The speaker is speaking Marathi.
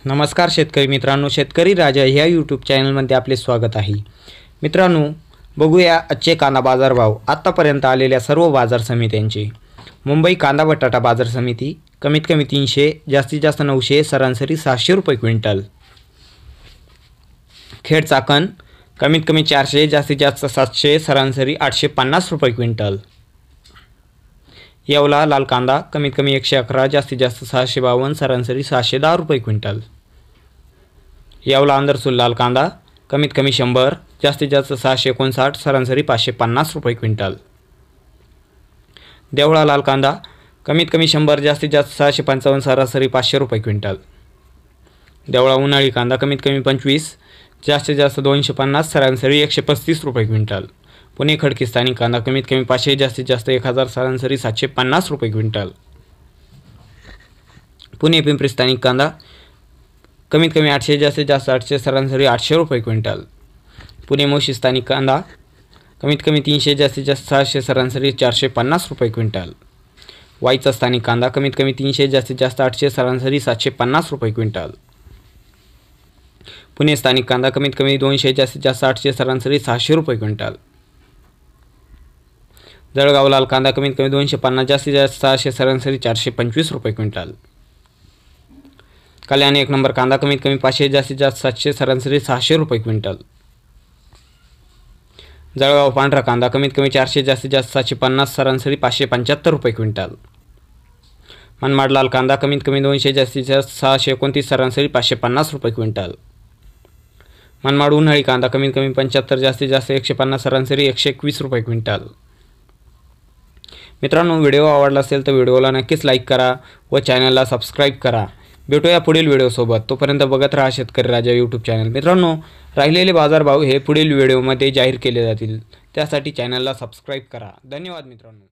नमस्कार शेतकरी मित्रांनो, शेतकरी राजा ह्या यूट्यूब चॅनलमध्ये आपले स्वागत आहे। मित्रांनो, बघूया आजचे कांदा बाजारभाव। आत्तापर्यंत आलेल्या सर्व बाजार समित्यांचे। मुंबई कांदा बटाटा बाजार समिती कमीत कमी 300, जास्तीत जास्त 900, सरासरी 700 रुपये क्विंटल। खेड चाकण कमीत कमी 400, जास्तीत जास्त 700, सरासरी 850 रुपये क्विंटल। येवला लाल कांदा कमीत कमी 111, जास्तीत जास्त 652, सरासरी 710 रुपये क्विंटल। येवला अंदरसूल लाल कांदा कमीत कमी 100, जास्तीत जास्त 659, सरासरी 550 रुपये क्विंटल। देवळा लाल कांदा कमीत कमी 100, जास्तीत जास्त 655, सरासरी 500 रुपये क्विंटल। देवळा उन्हाळी कांदा कमीत कमी 25, जास्तीत जास्त 250, सरासरी 135 रुपये क्विंटल। पुणे खडकीस्थानी कांदा कमीत कमी 500, जास्तीत जास्त 1000, सरासरी 750 रुपये क्विंटल। पुणे पिंपरी स्थानिक कांदा कमीत कमी 800, जास्तीत जास्त 800, सरासरी 800 रुपये क्विंटल। पुणे मोशी स्थानिक कांदा कमीत कमी 300, जास्तीत जास्त 600, सरासरी 450 रुपये क्विंटल। वाईचा स्थानिक कांदा कमीत कमी 300, जास्तीत जास्त 800, सरासरी 750 रुपये क्विंटल। पुणे स्थानिक कांदा कमीत कमी 200, जास्तीत जास्त 800, सरासरी 600 रुपये क्विंटल। जळगाव लाल कांदा कमीत कमी 250, जास्तीत जास्त 600, सरासरी 425 रुपये क्विंटल। कल्याण एक नंबर कांदा कमीत कमी 500, जास्तीत जास्त 700, सरासरी 600 रुपये क्विंटल। जळगाव पांढरा कांदा कमीत कमी 400, जास्तीत जास्त 750, सरासरी 575 रुपये क्विंटल। मनमाड लाल कांदा कमीत कमी 200, जास्तीत जास्त 629, सरासरी 550 रुपये क्विंटल। मनमाड उन्हाळी कांदा कमीत कमी 75, जास्तीत जास्त 150, सरासरी 121 रुपये क्विंटल। मित्रांनो, व्हिडिओ आवडला असेल तर व्हिडिओला नक्कीच लाईक करा व चॅनलला सबस्क्राईब करा। भेटूया पुढील व्हिडिओसोबत। तोपर्यंत बघत राहा शेतकरी राजा यूट्यूब चॅनल। मित्रांनो, राहिलेले बाजारभाव हे पुढील व्हिडिओमध्ये जाहीर केले जातील, त्यासाठी चॅनलला सबस्क्राईब करा। धन्यवाद मित्रांनो।